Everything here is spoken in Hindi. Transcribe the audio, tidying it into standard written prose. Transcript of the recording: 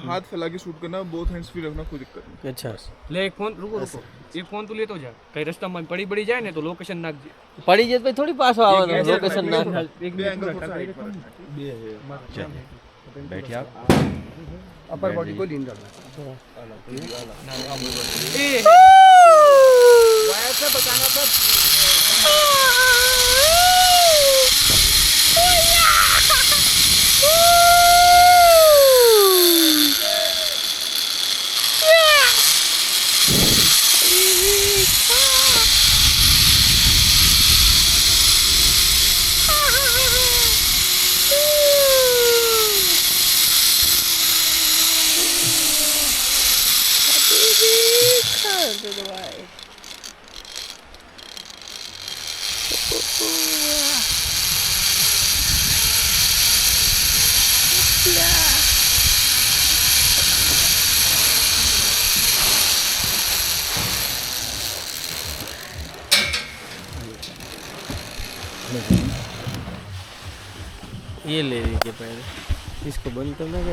हाथ फैला के शूट करना, बोथ हैंड्स फ्री रखना, कोई दिक्कत नहीं। अच्छा ले एक फोन रुको रुको एक फोन તું લેતો જા કઈ રસ્તામાં પડી જાય ને તો લોકેશન નાખજે પડી જાય તો થોડી પાછો આવવાનો લોકેશન ના એક બે एंगल थोड़ा साइड पर रखना, ठीक है? बैठिए आप अपर बॉडी को लीन करना એ ऐसा बताना था ये ले लीजिए पहले, इसको बंद करना है।